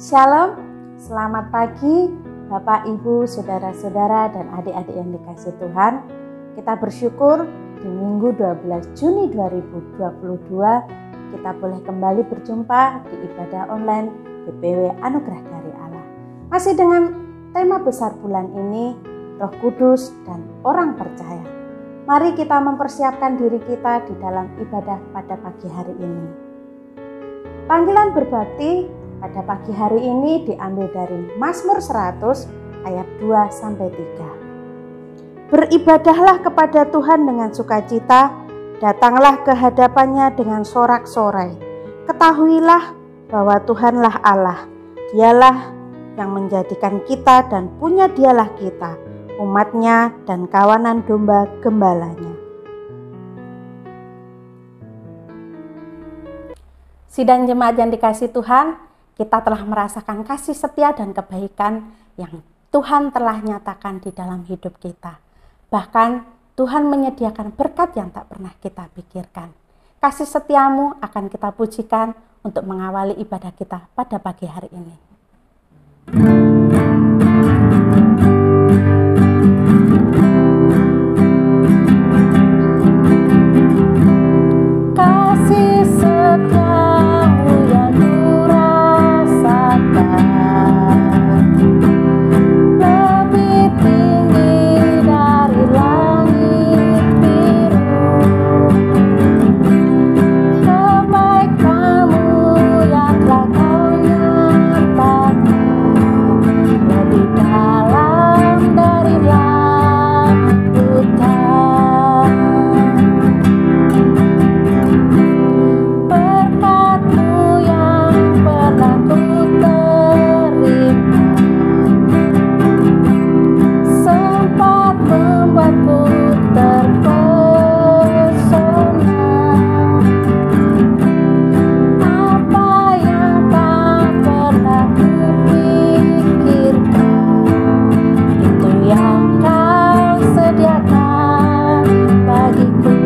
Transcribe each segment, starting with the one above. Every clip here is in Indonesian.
Shalom, selamat pagi Bapak, Ibu, Saudara-saudara, dan adik-adik yang dikasihi Tuhan. Kita bersyukur di Minggu 12 Juni 2022 kita boleh kembali berjumpa di ibadah online GPW Anugerah dari Allah. Masih dengan tema besar bulan ini, Roh Kudus dan Orang Percaya. Mari kita mempersiapkan diri kita di dalam ibadah pada pagi hari ini. Panggilan berbakti pada pagi hari ini diambil dari Mazmur 100 ayat 2-3. Beribadahlah kepada Tuhan dengan sukacita, datanglah ke hadapannya dengan sorak-sorai. Ketahuilah bahwa Tuhanlah Allah, Dialah yang menjadikan kita dan punya Dialah kita, umatnya dan kawanan domba gembalanya. Sidang jemaat yang dikasihi Tuhan, kita telah merasakan kasih setia dan kebaikan yang Tuhan telah nyatakan di dalam hidup kita. Bahkan Tuhan menyediakan berkat yang tak pernah kita pikirkan. Kasih setiamu akan kita pujikan untuk mengawali ibadah kita pada pagi hari ini. Kasih setiamu yang lebih tinggi dari langit biru, kebaikanmu yang telah kau nyatakan lebih dalam dari lautan. Berkat-Mu yang pernah ku terima sempat membuatku terpesona. Apa yang tak pernah kupikirkan, itu yang Kau sediakan bagiku.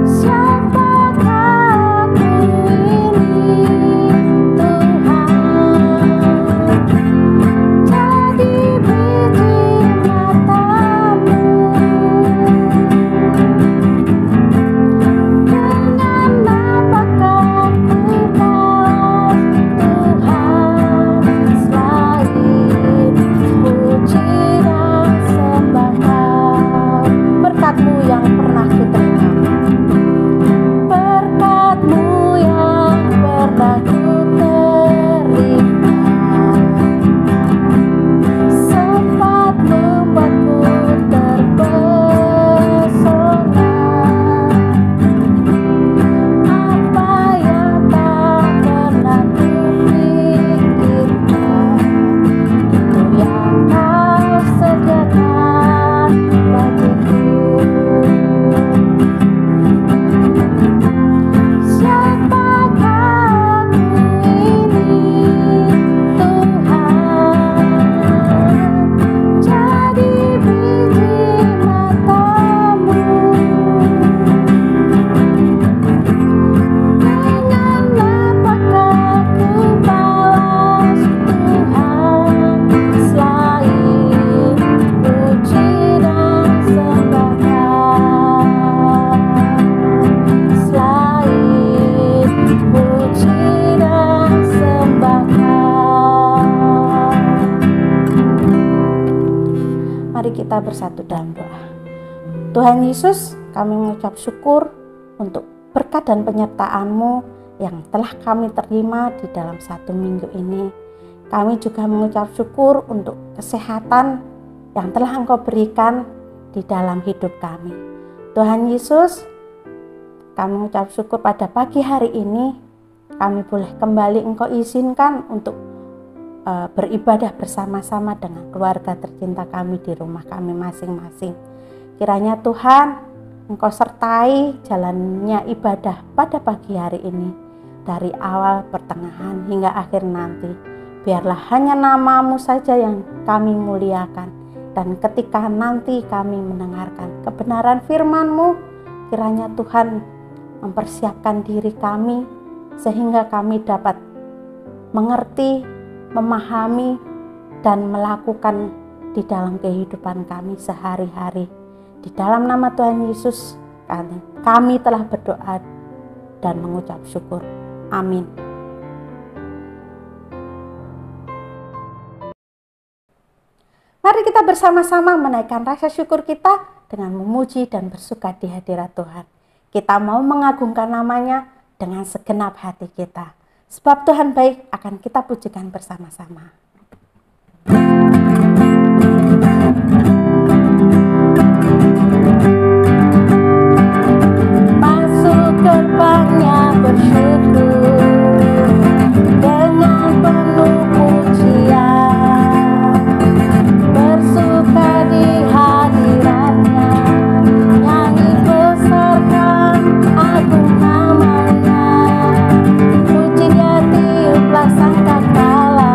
Siapakah aku ini, Tuhan? Jadi biji mata-Mu. Dengan apakah ku balas Tuhan, selain puji dan sembah Kau. Berkat-Mu yang pernah ku terima, berkat-Mu yang pernah ku terima, sempat membuatku terpesona. Apa yang tak pernah kupikirkan, itu yang Kau sediakan bagiku. Siapakah aku ini, Tuhan? Jadi biji mata-Mu. Dengan apakah ku balas Tuhan, selain puji dan sembah Kau, selain puji dan sembah Kau. Mari kita bersatu dalam doa. Tuhan Yesus, kami mengucap syukur untuk berkat dan penyertaan-Mu yang telah kami terima di dalam satu minggu ini. Kami juga mengucap syukur untuk kesehatan yang telah Engkau berikan di dalam hidup kami. Tuhan Yesus, kami mengucap syukur pada pagi hari ini kami boleh kembali Engkau izinkan untuk beribadah bersama-sama dengan keluarga tercinta kami di rumah kami masing-masing. Kiranya Tuhan, Engkau sertai jalannya ibadah pada pagi hari ini, dari awal, pertengahan, hingga akhir nanti. Biarlah hanya nama-Mu saja yang kami muliakan, dan ketika nanti kami mendengarkan kebenaran firman-Mu, kiranya Tuhan mempersiapkan diri kami sehingga kami dapat mengerti, memahami, dan melakukan di dalam kehidupan kami sehari-hari. Di dalam nama Tuhan Yesus, kami telah berdoa dan mengucap syukur. Amin. Mari kita bersama-sama menaikkan rasa syukur kita dengan memuji dan bersuka di hadirat Tuhan. Kita mau mengagungkan namanya dengan segenap hati kita. Sebab Tuhan baik, akan kita pujikan bersama-sama. Masuk gerbangnya bersyukur dengan penuh pujian, bersuka di hadiratnya, nyanyi besarkan agung namanya, puji dia tiuplah sangkakala,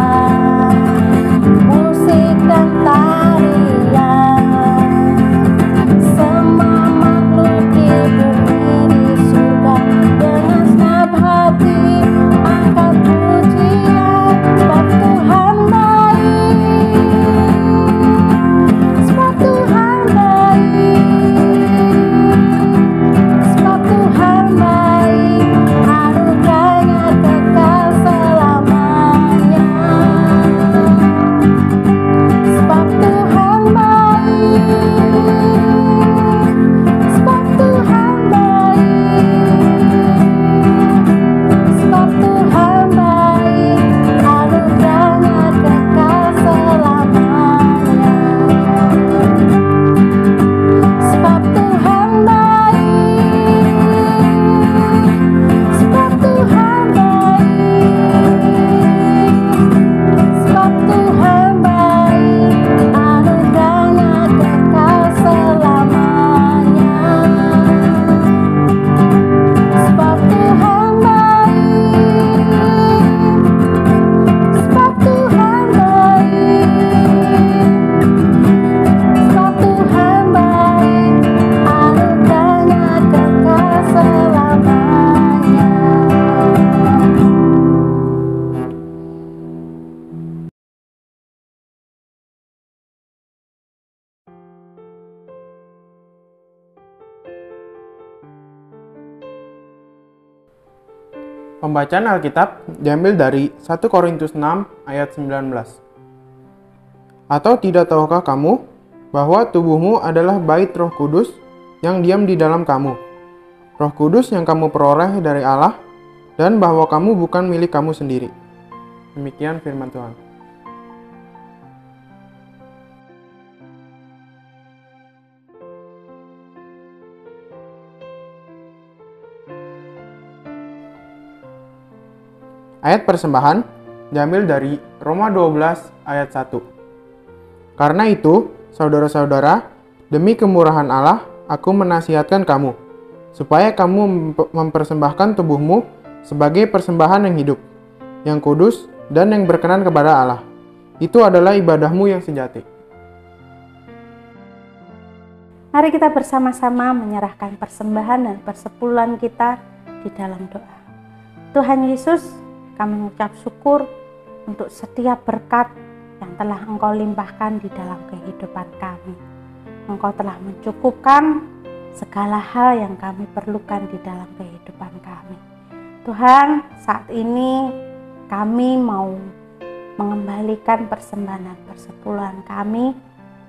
musik dan tarian, semua makhluk di bumi di surga dengan senap hati angkat pujian, sebab Tuhan baik, sebab Tuhan baik, sebab Tuhan baik, anugerahnya kekal selamanya, sebab Tuhan baik, sebab Tuhan baik, sebab Tuhan baik, anugerahnya kekal selamanya, sebab Tuhan baik, sebab Tuhan baik, sebab Tuhan baik, anugerahnya kekal selamanya, sebab Tuhan baik, sebab Tuhan baik, sebab Tuhan baik, anugerahnya kekal selamanya. Pembacaan Alkitab diambil dari 1 Korintus 6 ayat 19. Atau tidak tahukah kamu bahwa tubuhmu adalah bait Roh Kudus yang diam di dalam kamu, Roh Kudus yang kamu peroleh dari Allah, dan bahwa kamu bukan milik kamu sendiri. Demikian firman Tuhan. Ayat persembahan diambil dari Roma 12 ayat 1. Karena itu, saudara-saudara, demi kemurahan Allah, aku menasihatkan kamu, supaya kamu mempersembahkan tubuhmu sebagai persembahan yang hidup, yang kudus, dan yang berkenan kepada Allah. Itu adalah ibadahmu yang sejati. Mari kita bersama-sama menyerahkan persembahan dan persepuluhan kita di dalam doa. Tuhan Yesus, kami mengucap syukur untuk setiap berkat yang telah Engkau limpahkan di dalam kehidupan kami. Engkau telah mencukupkan segala hal yang kami perlukan di dalam kehidupan kami. Tuhan, saat ini kami mau mengembalikan persembahan dan persepuluhan kami.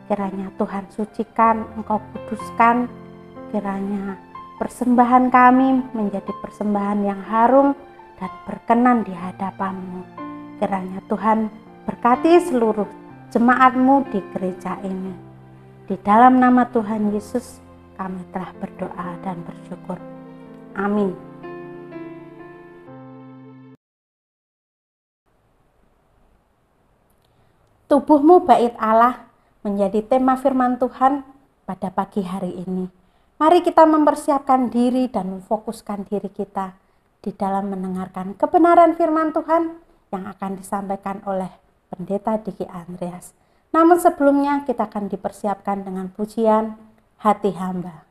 Kiranya Tuhan sucikan, Engkau kuduskan, kiranya persembahan kami menjadi persembahan yang harum dan berkenan di hadapan-Mu. Kiranya Tuhan berkati seluruh jemaat-Mu di gereja ini. Di dalam nama Tuhan Yesus kami telah berdoa dan bersyukur. Amin. Tubuhmu bait Allah menjadi tema firman Tuhan pada pagi hari ini. Mari kita mempersiapkan diri dan memfokuskan diri kita di dalam mendengarkan kebenaran firman Tuhan yang akan disampaikan oleh Pendeta Diki Andreas. Namun sebelumnya kita akan dipersiapkan dengan pujian Hati Hamba.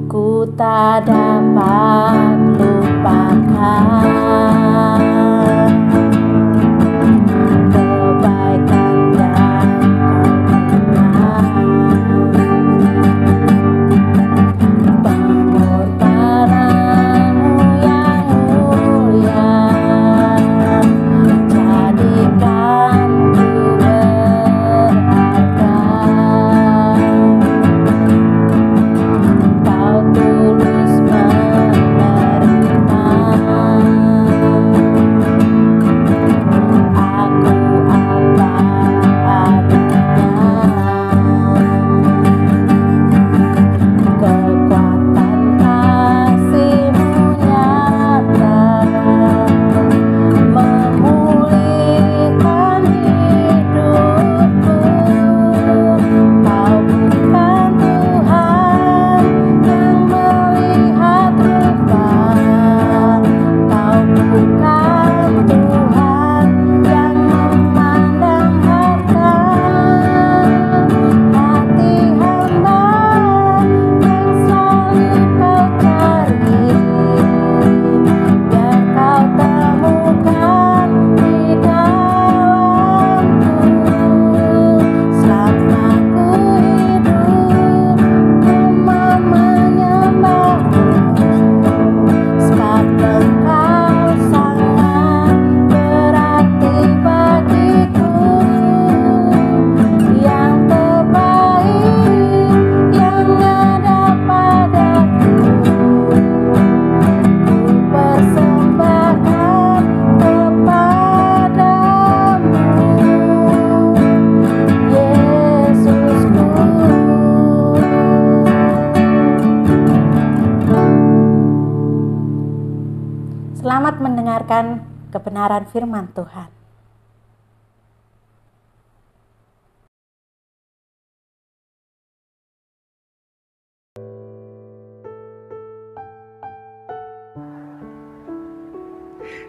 Ku tak dapat lupakan kebaikan yang kau berikan, pengorbananmu yang mulia, jadikan ku berharga. Kau tulus menerima aku apa adanya. Kekuatan kasih-Mu nyata memulihkan hidupku. Kau bukan Tuhan yang melihat rupa, Kau bukan Tuhan yang memandang harta. Hati hamba yang selalu Kau cari, biar Kau temukan di dalamku. Selama ku hidup, ku mau menyembah-Mu, sebab Engkau sangat berarti bagiku. Yang terbaik yang ada padaku, ku persembahkan kepadamu, Yesusku. Selamat mendengarkan kebenaran firman Tuhan.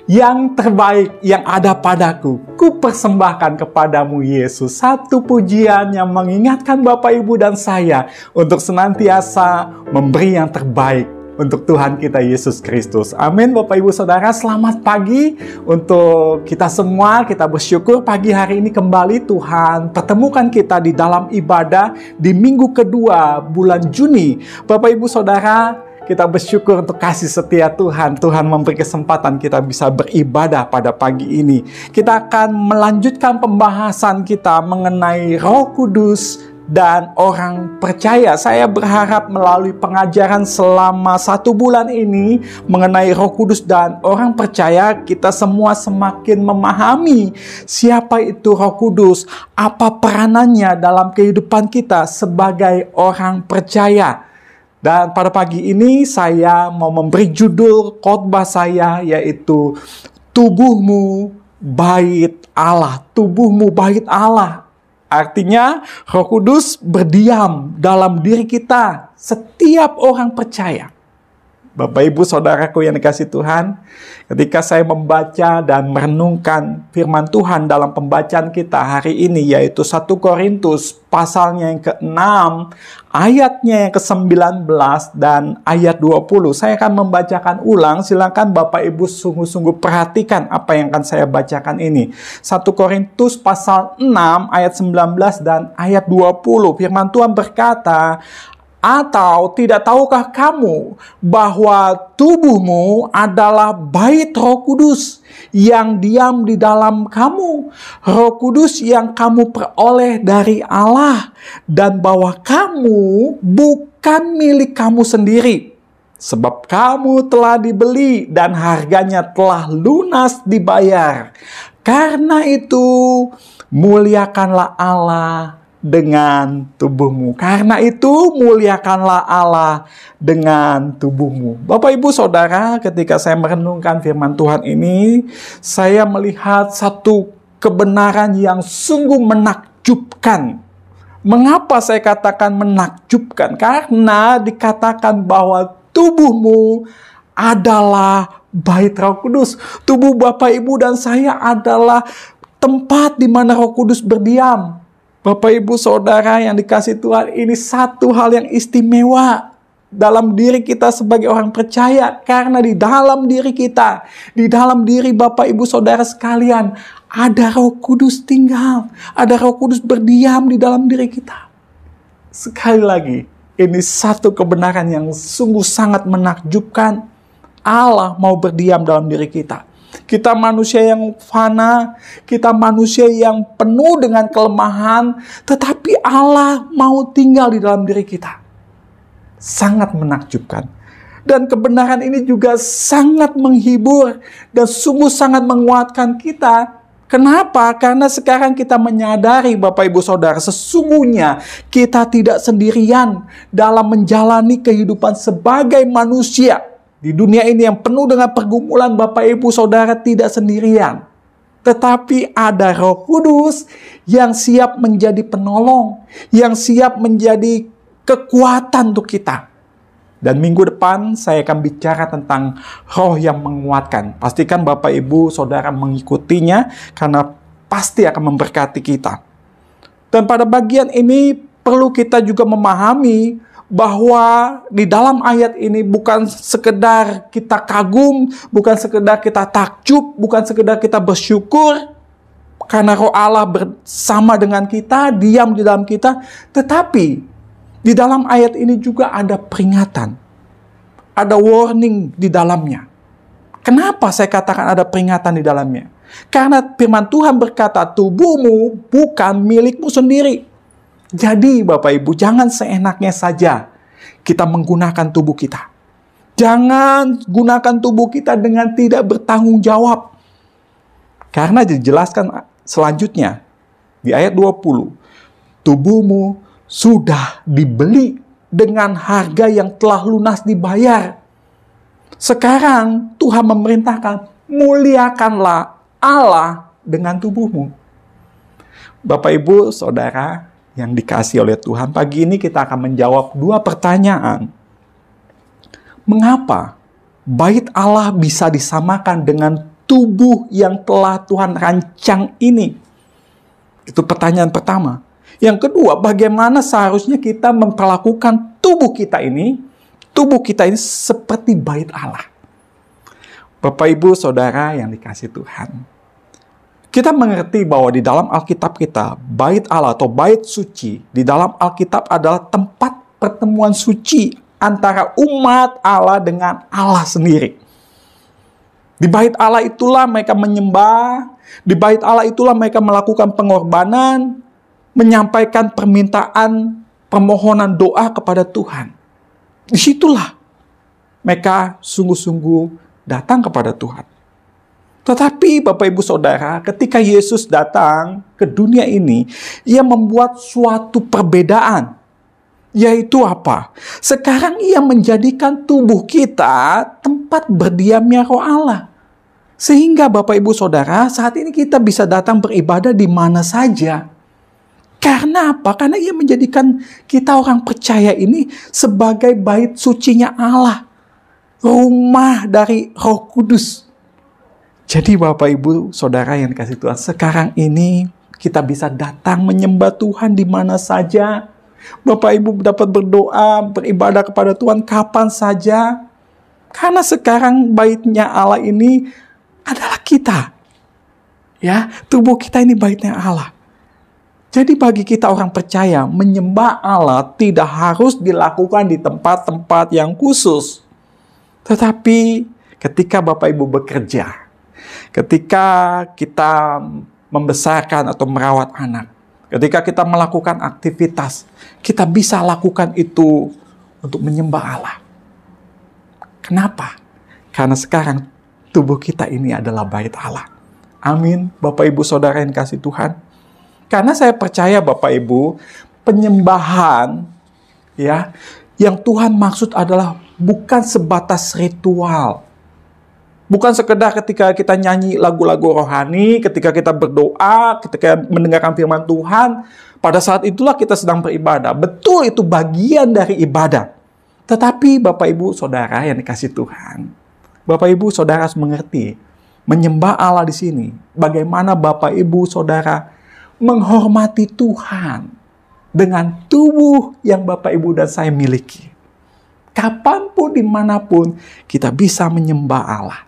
Yang terbaik yang ada padaku, ku persembahkan kepadamu Yesus. Satu pujian yang mengingatkan Bapak Ibu dan saya untuk senantiasa memberi yang terbaik untuk Tuhan kita Yesus Kristus. Amin. Bapak Ibu Saudara, selamat pagi untuk kita semua. Kita bersyukur pagi hari ini kembali Tuhan pertemukan kita di dalam ibadah di minggu kedua bulan Juni. Bapak Ibu Saudara, kita bersyukur untuk kasih setia Tuhan. Tuhan memberi kesempatan kita bisa beribadah pada pagi ini. Kita akan melanjutkan pembahasan kita mengenai Roh Kudus dan orang percaya. Saya berharap melalui pengajaran selama 1 bulan ini mengenai Roh Kudus dan orang percaya, kita semua semakin memahami siapa itu Roh Kudus, apa peranannya dalam kehidupan kita sebagai orang percaya. Dan pada pagi ini saya mau memberi judul khotbah saya, yaitu Tubuhmu Bait Allah. Tubuhmu Bait Allah. Artinya Roh Kudus berdiam dalam diri kita, setiap orang percaya. Bapak Ibu Saudaraku yang dikasihi Tuhan, ketika saya membaca dan merenungkan firman Tuhan dalam pembacaan kita hari ini, yaitu 1 Korintus pasalnya yang ke-6, ayatnya yang ke-19 dan ayat 20. Saya akan membacakan ulang, silakan Bapak Ibu sungguh-sungguh perhatikan apa yang akan saya bacakan ini. 1 Korintus pasal 6 ayat 19 dan ayat 20. Firman Tuhan berkata, atau tidak tahukah kamu bahwa tubuhmu adalah bait Roh Kudus yang diam di dalam kamu, Roh Kudus yang kamu peroleh dari Allah, dan bahwa kamu bukan milik kamu sendiri, sebab kamu telah dibeli dan harganya telah lunas dibayar. Karena itu muliakanlah Allah dengan tubuhmu. Karena itu muliakanlah Allah dengan tubuhmu. Bapak Ibu Saudara, ketika saya merenungkan firman Tuhan ini, saya melihat satu kebenaran yang sungguh menakjubkan. Mengapa saya katakan menakjubkan? Karena dikatakan bahwa tubuhmu adalah bait Roh Kudus. Tubuh Bapak Ibu dan saya adalah tempat di mana Roh Kudus berdiam. Bapak Ibu Saudara yang dikasihi Tuhan, ini satu hal yang istimewa. dalam diri kita sebagai orang percaya, karena di dalam diri kita, di dalam diri Bapak Ibu Saudara sekalian, ada Roh Kudus tinggal, ada Roh Kudus berdiam di dalam diri kita. Sekali lagi, ini satu kebenaran yang sungguh sangat menakjubkan. Allah mau berdiam dalam diri kita. Kita manusia yang fana, kita manusia yang penuh dengan kelemahan, tetapi Allah mau tinggal di dalam diri kita. Sangat menakjubkan. Dan kebenaran ini juga sangat menghibur dan sungguh sangat menguatkan kita. Kenapa? Karena sekarang kita menyadari, Bapak Ibu Saudara, sesungguhnya kita tidak sendirian dalam menjalani kehidupan sebagai manusia. Di dunia ini yang penuh dengan pergumulan, Bapak Ibu Saudara tidak sendirian. Tetapi ada Roh Kudus yang siap menjadi penolong, yang siap menjadi kekuatan untuk kita. Dan minggu depan saya akan bicara tentang roh yang menguatkan. Pastikan Bapak Ibu Saudara mengikutinya karena pasti akan memberkati kita. Dan pada bagian ini perlu kita juga memahami bahwa di dalam ayat ini bukan sekedar kita kagum, bukan sekedar kita takjub, bukan sekedar kita bersyukur karena Roh Allah bersama dengan kita, diam di dalam kita, tetapi di dalam ayat ini juga ada peringatan, ada warning di dalamnya. Kenapa saya katakan ada peringatan di dalamnya? Karena firman Tuhan berkata, tubuhmu bukan milikmu sendiri. Jadi Bapak Ibu, jangan seenaknya saja kita menggunakan tubuh kita. Jangan gunakan tubuh kita dengan tidak bertanggung jawab. Karena dijelaskan selanjutnya di ayat 20, tubuhmu sudah dibeli dengan harga yang telah lunas dibayar. Sekarang Tuhan memerintahkan, muliakanlah Allah dengan tubuhmu. Bapak Ibu Saudara yang dikasihi oleh Tuhan, pagi ini kita akan menjawab dua pertanyaan. Mengapa bait Allah bisa disamakan dengan tubuh yang telah Tuhan rancang ini? Itu pertanyaan pertama. Yang kedua, bagaimana seharusnya kita memperlakukan tubuh kita ini seperti bait Allah. Bapak Ibu Saudara yang dikasihi Tuhan, kita mengerti bahwa di dalam Alkitab kita, bait Allah atau bait suci, di dalam Alkitab adalah tempat pertemuan suci antara umat Allah dengan Allah sendiri. Di bait Allah itulah mereka menyembah, di bait Allah itulah mereka melakukan pengorbanan, menyampaikan permintaan, permohonan doa kepada Tuhan. Disitulah mereka sungguh-sungguh datang kepada Tuhan. Tetapi Bapak Ibu Saudara, ketika Yesus datang ke dunia ini, Ia membuat suatu perbedaan. Yaitu apa? Sekarang Ia menjadikan tubuh kita tempat berdiamnya Roh Allah. Sehingga Bapak Ibu Saudara, saat ini kita bisa datang beribadah di mana saja. Karena apa? Karena Ia menjadikan kita orang percaya ini sebagai bait sucinya Allah. Rumah dari Roh Kudus. Jadi Bapak Ibu Saudara yang dikasihi Tuhan, sekarang ini kita bisa datang menyembah Tuhan di mana saja. Bapak Ibu dapat berdoa, beribadah kepada Tuhan kapan saja. Karena sekarang baitnya Allah ini adalah kita. Ya, tubuh kita ini baitnya Allah. Jadi bagi kita orang percaya, menyembah Allah tidak harus dilakukan di tempat-tempat yang khusus. Tetapi ketika Bapak Ibu bekerja, ketika kita membesarkan atau merawat anak, ketika kita melakukan aktivitas, kita bisa lakukan itu untuk menyembah Allah. Kenapa? Karena sekarang tubuh kita ini adalah bait Allah. Amin, Bapak Ibu Saudara yang kasih Tuhan. Karena saya percaya Bapak Ibu, penyembahan ya yang Tuhan maksud adalah bukan sebatas ritual. Bukan sekedar ketika kita nyanyi lagu-lagu rohani, ketika kita berdoa, ketika mendengarkan firman Tuhan, pada saat itulah kita sedang beribadah. Betul, itu bagian dari ibadah. Tetapi Bapak Ibu Saudara yang dikasihi Tuhan, Bapak Ibu Saudara harus mengerti, menyembah Allah di sini, bagaimana Bapak Ibu Saudara menghormati Tuhan dengan tubuh yang Bapak Ibu dan saya miliki. kapanpun, dimanapun, kita bisa menyembah Allah.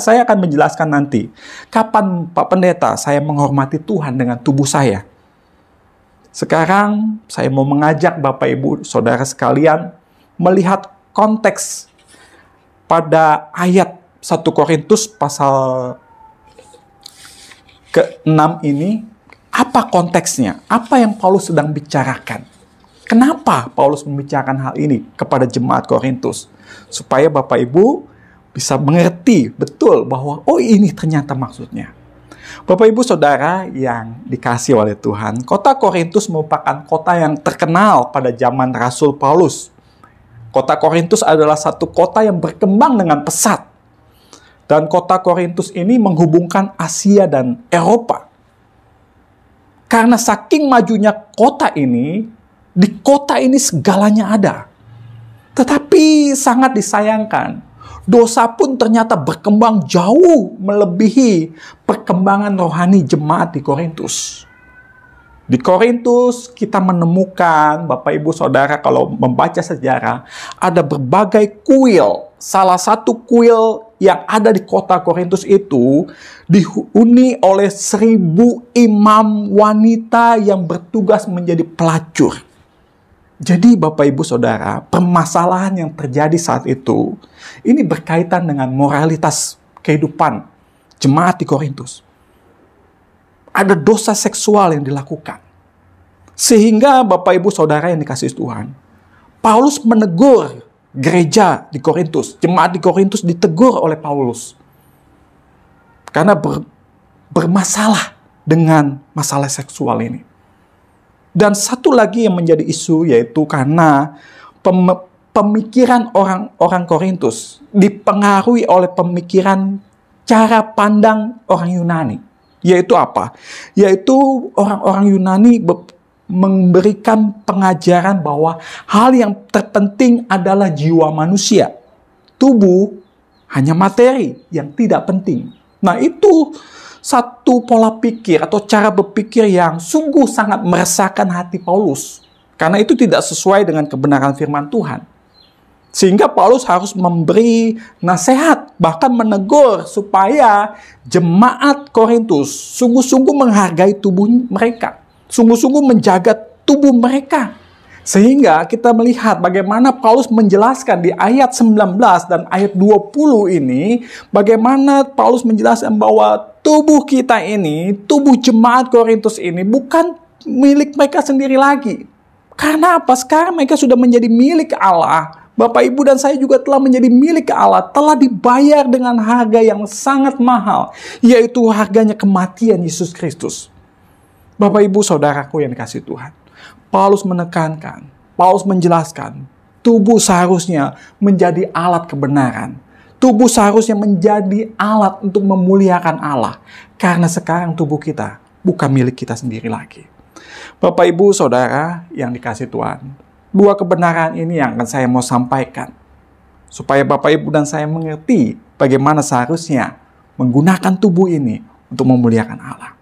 Saya akan menjelaskan nanti, kapan Pak Pendeta saya menghormati Tuhan dengan tubuh saya. Sekarang saya mau mengajak Bapak Ibu Saudara sekalian melihat konteks pada ayat 1 Korintus pasal ke-6 ini. Apa konteksnya? Apa yang Paulus sedang bicarakan? Kenapa Paulus membicarakan hal ini kepada jemaat Korintus? Supaya Bapak Ibu bisa mengerti betul bahwa ini ternyata maksudnya. Bapak Ibu Saudara yang dikasihi oleh Tuhan, kota Korintus merupakan kota yang terkenal pada zaman Rasul Paulus. Kota Korintus adalah satu kota yang berkembang dengan pesat. Dan kota Korintus ini menghubungkan Asia dan Eropa. Karena saking majunya kota ini, di kota ini segalanya ada. Tetapi sangat disayangkan, dosa pun ternyata berkembang jauh melebihi perkembangan rohani jemaat di Korintus. Di Korintus kita menemukan, Bapak Ibu Saudara kalau membaca sejarah, ada berbagai kuil. Salah satu kuil yang ada di kota Korintus itu dihuni oleh 1.000 imam wanita yang bertugas menjadi pelacur. Jadi Bapak Ibu Saudara, permasalahan yang terjadi saat itu, ini berkaitan dengan moralitas kehidupan jemaat di Korintus. Ada dosa seksual yang dilakukan. Sehingga Bapak Ibu Saudara yang dikasihi Tuhan, Paulus menegur gereja di Korintus. Jemaat di Korintus ditegur oleh Paulus. Karena bermasalah dengan masalah seksual ini. Dan satu lagi yang menjadi isu yaitu karena pemikiran orang Korintus dipengaruhi oleh pemikiran cara pandang orang Yunani. Yaitu apa? Yaitu orang-orang Yunani memberikan pengajaran bahwa hal yang terpenting adalah jiwa manusia. Tubuh hanya materi yang tidak penting. Nah, itu satu pola pikir atau cara berpikir yang sungguh sangat meresahkan hati Paulus. Karena itu tidak sesuai dengan kebenaran firman Tuhan. Sehingga Paulus harus memberi nasihat, bahkan menegur supaya jemaat Korintus sungguh-sungguh menghargai tubuh mereka. Sungguh-sungguh menjaga tubuh mereka. Sehingga kita melihat bagaimana Paulus menjelaskan di ayat 19 dan ayat 20 ini, bagaimana Paulus menjelaskan bahwa tubuh kita ini, tubuh jemaat Korintus ini bukan milik mereka sendiri lagi. Karena apa? Sekarang mereka sudah menjadi milik Allah. Bapak, Ibu, dan saya juga telah menjadi milik Allah, telah dibayar dengan harga yang sangat mahal, yaitu harganya kematian Yesus Kristus. Bapak, Ibu, Saudaraku yang dikasihi Tuhan, Paulus menekankan, Paulus menjelaskan, tubuh seharusnya menjadi alat kebenaran. Tubuh seharusnya menjadi alat untuk memuliakan Allah. Karena sekarang tubuh kita bukan milik kita sendiri lagi. Bapak, Ibu, Saudara yang dikasihi Tuhan, dua kebenaran ini yang akan saya mau sampaikan. Supaya Bapak, Ibu, dan saya mengerti bagaimana seharusnya menggunakan tubuh ini untuk memuliakan Allah.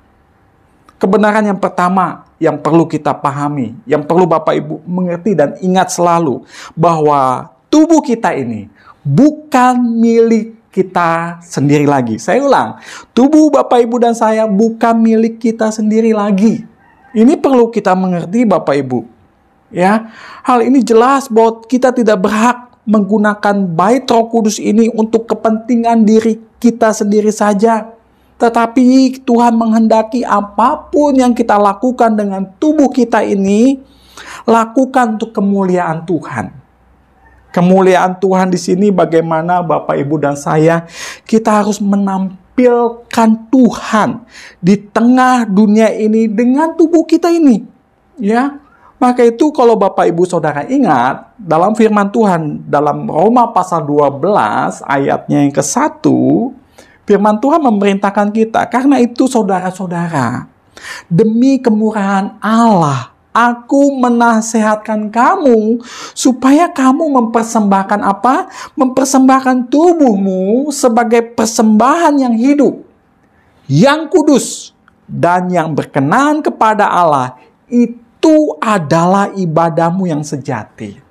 Kebenaran yang pertama yang perlu kita pahami, yang perlu Bapak Ibu mengerti dan ingat selalu, bahwa tubuh kita ini bukan milik kita sendiri lagi. Saya ulang, tubuh Bapak Ibu dan saya bukan milik kita sendiri lagi. Ini perlu kita mengerti Bapak Ibu. Ya, hal ini jelas bahwa kita tidak berhak menggunakan bait Roh Kudus ini untuk kepentingan diri kita sendiri saja. Tetapi Tuhan menghendaki apapun yang kita lakukan dengan tubuh kita ini, lakukan untuk kemuliaan Tuhan. Kemuliaan Tuhan di sini bagaimana Bapak, Ibu, dan saya, kita harus menampilkan Tuhan di tengah dunia ini dengan tubuh kita ini. Ya, maka itu kalau Bapak, Ibu, Saudara ingat, dalam firman Tuhan, dalam Roma pasal 12 ayatnya yang ke-1, firman Tuhan memerintahkan kita, karena itu saudara-saudara, demi kemurahan Allah, aku menasehatkan kamu supaya kamu mempersembahkan apa? Mempersembahkan tubuhmu sebagai persembahan yang hidup, yang kudus, dan yang berkenan kepada Allah. Itu adalah ibadahmu yang sejati.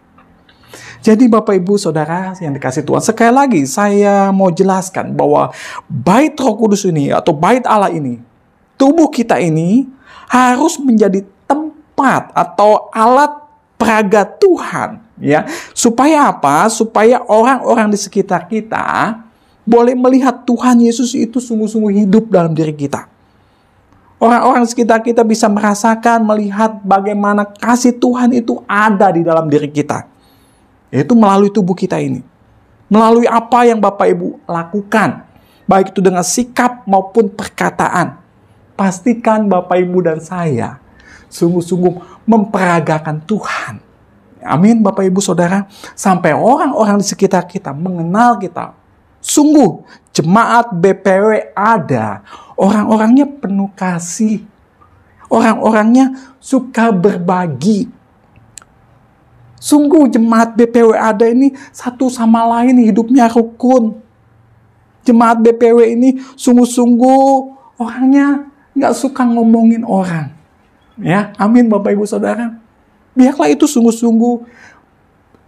Jadi Bapak Ibu Saudara yang dikasih Tuhan, sekali lagi saya mau jelaskan bahwa bait Roh Kudus ini atau bait Allah ini, tubuh kita ini harus menjadi tempat atau alat peraga Tuhan, ya. Supaya apa? Supaya orang-orang di sekitar kita boleh melihat Tuhan Yesus itu sungguh-sungguh hidup dalam diri kita. Orang-orang di sekitar kita bisa merasakan, melihat bagaimana kasih Tuhan itu ada di dalam diri kita. Yaitu melalui tubuh kita ini. Melalui apa yang Bapak Ibu lakukan. Baik itu dengan sikap maupun perkataan. Pastikan Bapak Ibu dan saya sungguh-sungguh memperagakan Tuhan. Amin Bapak Ibu Saudara. Sampai orang-orang di sekitar kita mengenal kita. Sungguh jemaat BPW ada. Orang-orangnya penuh kasih. Orang-orangnya suka berbagi. Sungguh jemaat BPW ada ini satu sama lain hidupnya rukun. Jemaat BPW ini sungguh-sungguh orangnya nggak suka ngomongin orang. Ya, amin Bapak Ibu Saudara. Biarlah itu sungguh-sungguh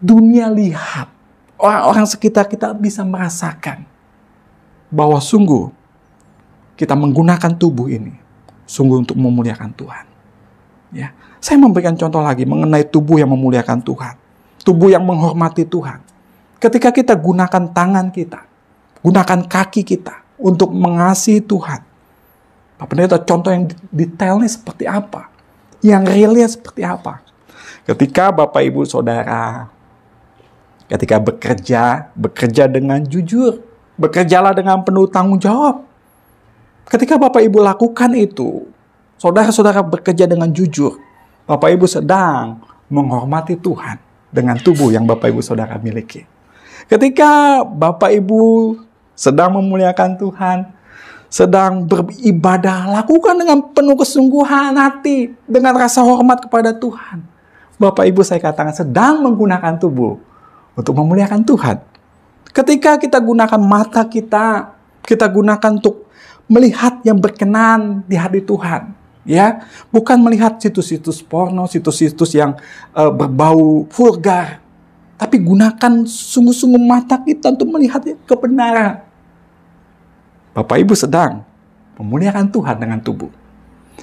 dunia lihat. Orang-orang sekitar kita bisa merasakan bahwa sungguh kita menggunakan tubuh ini sungguh untuk memuliakan Tuhan. Ya. Saya memberikan contoh lagi mengenai tubuh yang memuliakan Tuhan. Tubuh yang menghormati Tuhan. Ketika kita gunakan tangan kita, gunakan kaki kita untuk mengasihi Tuhan. Pak Pendeta, contoh yang detailnya seperti apa? Yang realnya seperti apa? Ketika Bapak Ibu Saudara, ketika bekerja dengan jujur. Bekerjalah dengan penuh tanggung jawab. Ketika Bapak Ibu lakukan itu, saudara-saudara bekerja dengan jujur. Bapak Ibu sedang menghormati Tuhan dengan tubuh yang Bapak Ibu Saudara miliki. Ketika Bapak Ibu sedang memuliakan Tuhan, sedang beribadah, lakukan dengan penuh kesungguhan hati, dengan rasa hormat kepada Tuhan. Bapak Ibu saya katakan sedang menggunakan tubuh untuk memuliakan Tuhan. Ketika kita gunakan mata kita gunakan untuk melihat yang berkenan di hati Tuhan. Ya, bukan melihat situs-situs porno, situs-situs yang berbau vulgar, tapi gunakan sungguh-sungguh mata kita untuk melihat kebenaran. Bapak Ibu sedang memuliakan Tuhan dengan tubuh.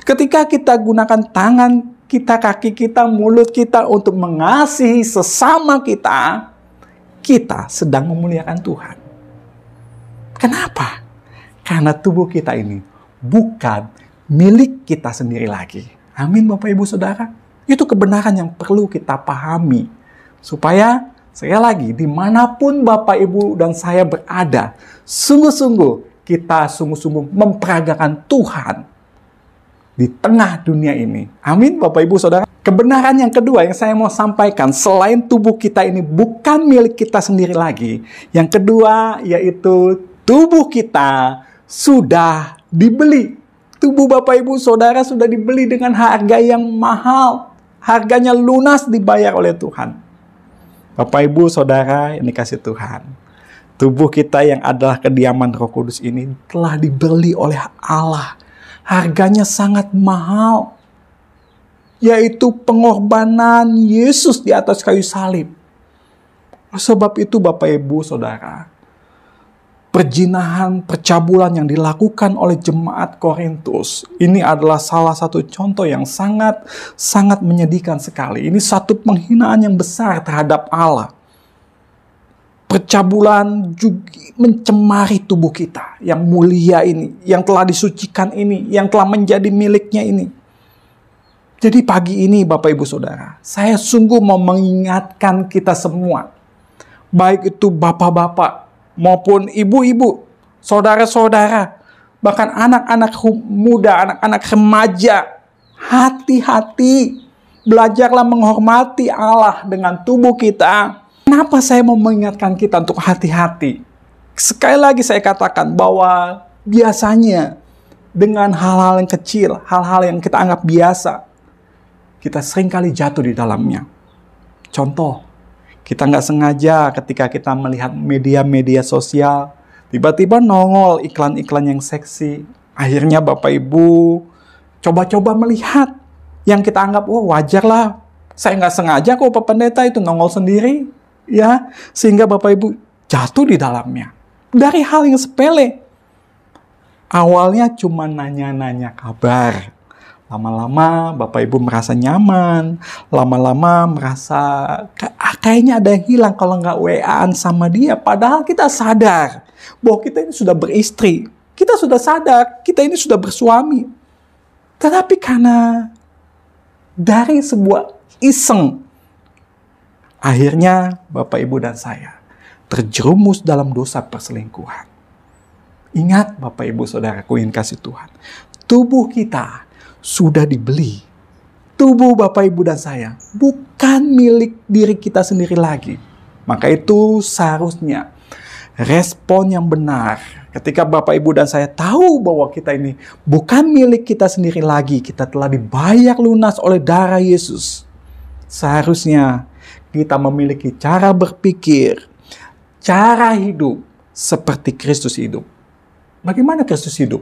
Ketika kita gunakan tangan kita, kaki kita, mulut kita untuk mengasihi sesama kita, kita sedang memuliakan Tuhan. Kenapa? Karena tubuh kita ini bukan milik kita sendiri lagi. Amin Bapak Ibu Saudara. Itu kebenaran yang perlu kita pahami. Supaya, sekali lagi, dimanapun Bapak Ibu dan saya berada, sungguh-sungguh kita sungguh-sungguh memperagakan Tuhan di tengah dunia ini. Amin Bapak Ibu Saudara. Kebenaran yang kedua yang saya mau sampaikan, selain tubuh kita ini bukan milik kita sendiri lagi. Yang kedua yaitu tubuh kita sudah dibeli. Tubuh Bapak Ibu Saudara sudah dibeli dengan harga yang mahal. Harganya lunas dibayar oleh Tuhan. Bapak Ibu Saudara yang dikasih Tuhan. Tubuh kita yang adalah kediaman Roh Kudus ini telah dibeli oleh Allah. Harganya sangat mahal. Yaitu pengorbanan Yesus di atas kayu salib. Sebab itu Bapak Ibu Saudara, perjinahan, percabulan yang dilakukan oleh jemaat Korintus, ini adalah salah satu contoh yang sangat menyedihkan sekali. Ini satu penghinaan yang besar terhadap Allah. Percabulan juga mencemari tubuh kita yang mulia ini, yang telah disucikan ini, yang telah menjadi miliknya ini. Jadi pagi ini Bapak Ibu Saudara, saya sungguh mau mengingatkan kita semua, baik itu bapak-bapak maupun ibu-ibu, saudara-saudara, bahkan anak-anak muda, anak-anak remaja, hati-hati, belajarlah menghormati Allah dengan tubuh kita. Kenapa saya mau mengingatkan kita untuk hati-hati? Sekali lagi saya katakan bahwa biasanya dengan hal-hal yang kecil, hal-hal yang kita anggap biasa, kita seringkali jatuh di dalamnya. Contoh, kita nggak sengaja ketika kita melihat media-media sosial, tiba-tiba nongol iklan-iklan yang seksi. Akhirnya Bapak Ibu coba-coba melihat yang kita anggap, wajar lah. Saya nggak sengaja kok Pak Pendeta itu nongol sendiri. ya, sehingga Bapak Ibu jatuh di dalamnya. Dari hal yang sepele. Awalnya cuma nanya-nanya kabar. Lama-lama Bapak Ibu merasa nyaman. Lama-lama merasa kayaknya ada yang hilang kalau nggak WA-an sama dia. Padahal kita sadar bahwa kita ini sudah beristri. Kita sudah sadar kita ini sudah bersuami. Tetapi karena dari sebuah iseng, akhirnya Bapak Ibu dan saya terjerumus dalam dosa perselingkuhan. Ingat Bapak Ibu Saudaraku yang kasih Tuhan, tubuh kita sudah dibeli. Tubuh Bapak Ibu dan saya bukan milik diri kita sendiri lagi. Maka itu seharusnya respon yang benar ketika Bapak Ibu dan saya tahu bahwa kita ini bukan milik kita sendiri lagi. Kita telah dibayar lunas oleh darah Yesus. Seharusnya kita memiliki cara berpikir, cara hidup seperti Kristus hidup. Bagaimana Kristus hidup?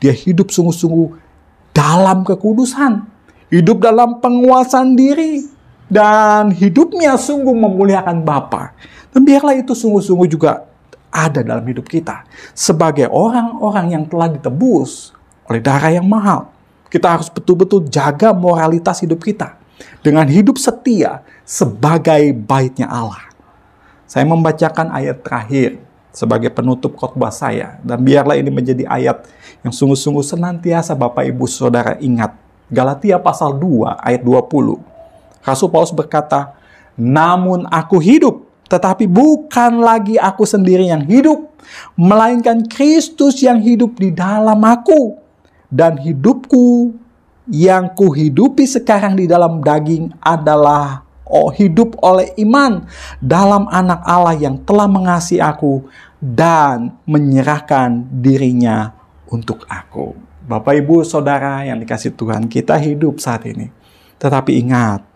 Dia hidup sungguh-sungguh dalam kekudusan, hidup dalam penguasaan diri, dan hidupnya sungguh memuliakan Bapa. Dan biarlah itu sungguh-sungguh juga ada dalam hidup kita. Sebagai orang-orang yang telah ditebus oleh darah yang mahal, kita harus betul-betul jaga moralitas hidup kita dengan hidup setia sebagai baitnya Allah. Saya membacakan ayat terakhir sebagai penutup khotbah saya, dan biarlah ini menjadi ayat yang sungguh-sungguh senantiasa Bapak Ibu Saudara ingat. Galatia pasal 2 ayat 20. Rasul Paulus berkata, "Namun aku hidup, tetapi bukan lagi aku sendiri yang hidup, melainkan Kristus yang hidup di dalam aku. Dan hidupku yang kuhidupi sekarang di dalam daging adalah hidup oleh iman dalam Anak Allah yang telah mengasihi aku dan menyerahkan dirinya untuk aku." Bapak Ibu Saudara yang dikasihi Tuhan, kita hidup saat ini. Tetapi ingat,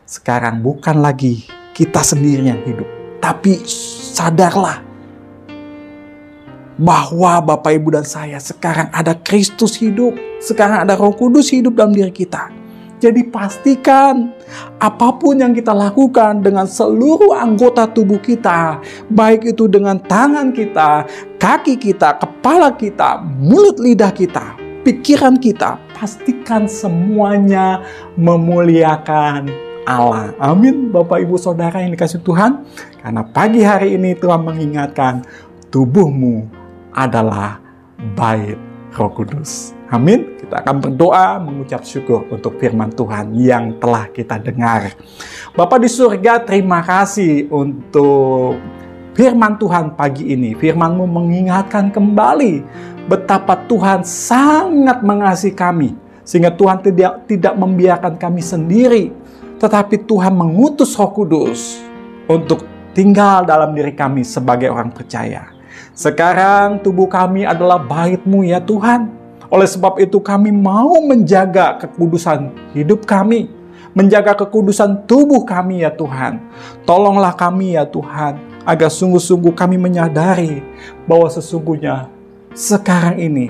sekarang bukan lagi kita sendiri yang hidup. Tapi sadarlah bahwa Bapak Ibu dan saya sekarang ada Kristus hidup. Sekarang ada Roh Kudus hidup dalam diri kita. Jadi pastikan apapun yang kita lakukan dengan seluruh anggota tubuh kita, baik itu dengan tangan kita, kaki kita, kepala kita, mulut lidah kita, pikiran kita, pastikan semuanya memuliakan Allah. Amin Bapak Ibu Saudara yang dikasihi Tuhan. Karena pagi hari ini Tuhan mengingatkan tubuhmu adalah bait Roh Kudus. Amin. Kita akan berdoa mengucap syukur untuk firman Tuhan yang telah kita dengar. Bapa di surga, terima kasih untuk firman Tuhan pagi ini. Firman-Mu mengingatkan kembali betapa Tuhan sangat mengasihi kami. Sehingga Tuhan tidak membiarkan kami sendiri. Tetapi Tuhan mengutus Roh Kudus untuk tinggal dalam diri kami sebagai orang percaya. Sekarang tubuh kami adalah bait-Mu ya Tuhan. Oleh sebab itu kami mau menjaga kekudusan hidup kami. Menjaga kekudusan tubuh kami ya Tuhan. Tolonglah kami ya Tuhan. Agar sungguh-sungguh kami menyadari bahwa sesungguhnya sekarang ini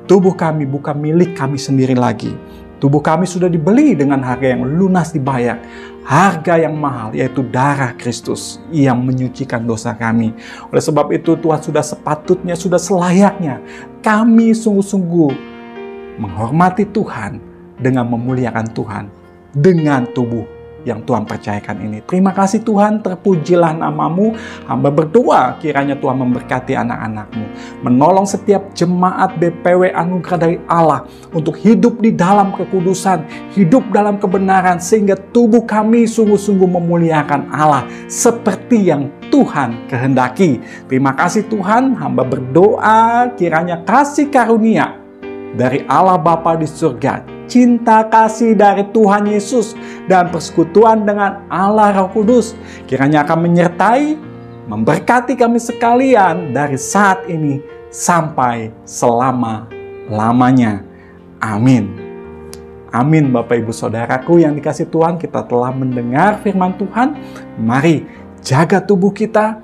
tubuh kami bukan milik kami sendiri lagi. Tubuh kami sudah dibeli dengan harga yang lunas dibayar. Harga yang mahal, yaitu darah Kristus yang menyucikan dosa kami. Oleh sebab itu Tuhan sudah sepatutnya, sudah selayaknya kami sungguh-sungguh menghormati Tuhan dengan memuliakan Tuhan dengan tubuh yang Tuhan percayakan ini. Terima kasih Tuhan, terpujilah nama-Mu. Hamba berdoa kiranya Tuhan memberkati anak-anak-Mu, menolong setiap jemaat BPW Anugerah dari Allah untuk hidup di dalam kekudusan, hidup dalam kebenaran, sehingga tubuh kami sungguh-sungguh memuliakan Allah seperti yang Tuhan kehendaki. Terima kasih Tuhan, hamba berdoa kiranya kasih karunia dari Allah Bapa di surga, cinta kasih dari Tuhan Yesus, dan persekutuan dengan Allah Roh Kudus kiranya akan menyertai, memberkati kami sekalian dari saat ini sampai selama-lamanya. Amin. Amin Bapak Ibu Saudaraku yang dikasihi Tuhan, kita telah mendengar firman Tuhan. Mari jaga tubuh kita,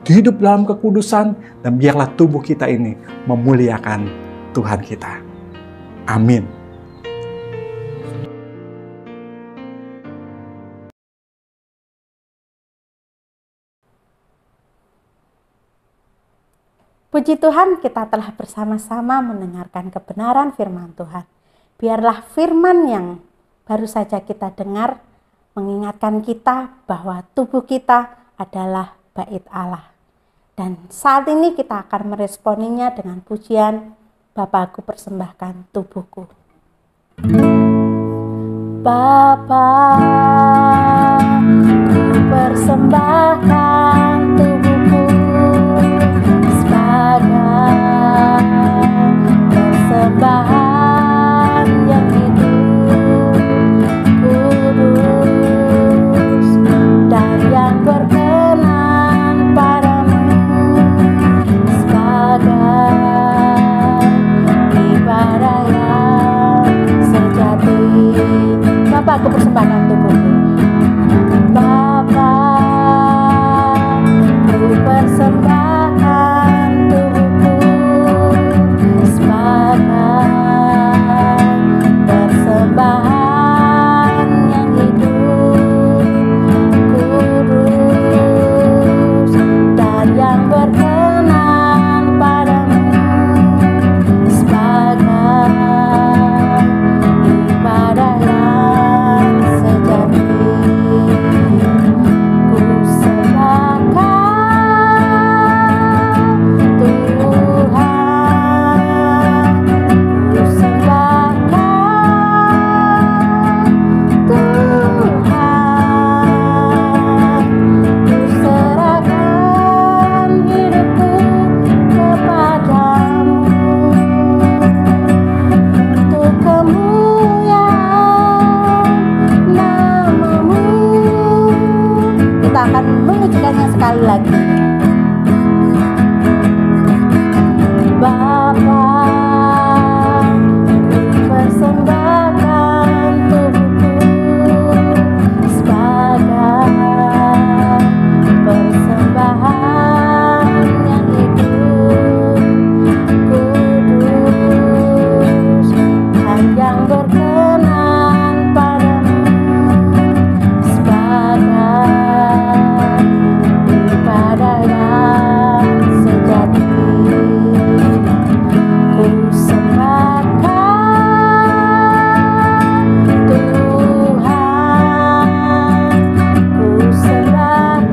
hidup dalam kekudusan, dan biarlah tubuh kita ini memuliakan Tuhan kita. Amin. Puji Tuhan, kita telah bersama-sama mendengarkan kebenaran firman Tuhan. Biarlah firman yang baru saja kita dengar mengingatkan kita bahwa tubuh kita adalah bait Allah. Dan saat ini kita akan meresponinya dengan pujian, Bapa, aku persembahkan tubuhku. Bapa, ku persembahkan tubuhku sebagai persembahan yang hidup, kudus, dan yang berkenan padamu, sebagai ibadah yang sejati. Bapa, aku persembahkan tubuhku. Bapa, ku persembahkan tubuhku sebagai persembahan yang hidup, kudus, dan yang berkenan padamu, sebagai ibadah yang sejati. Ku sembahkan Tuhan, ku sembahkan Tuhan, ku serahkan hidupku kepadamu untuk kemuliaan namamu. Kita akan mengucapkannya sekali lagi. Bapa, ku persembahkan tubuhku sebagai persembahan yang hidup, kudus, dan yang berkenan padamu, sebagai ibadah yang sejati. Ku sembahkan Tuhan, ku sembahkan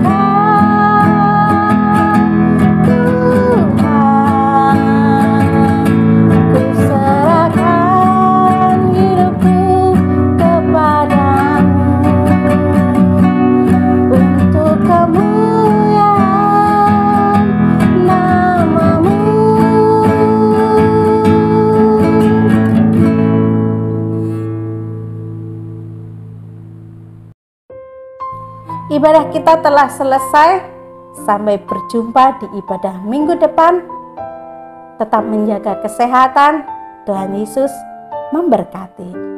Tuhan, ku serahkan hidupku kepadamu untuk kemuliaan namamu. Ibadah kita telah selesai. Sampai berjumpa di ibadah minggu depan. Tetap menjaga kesehatan. Tuhan Yesus memberkati.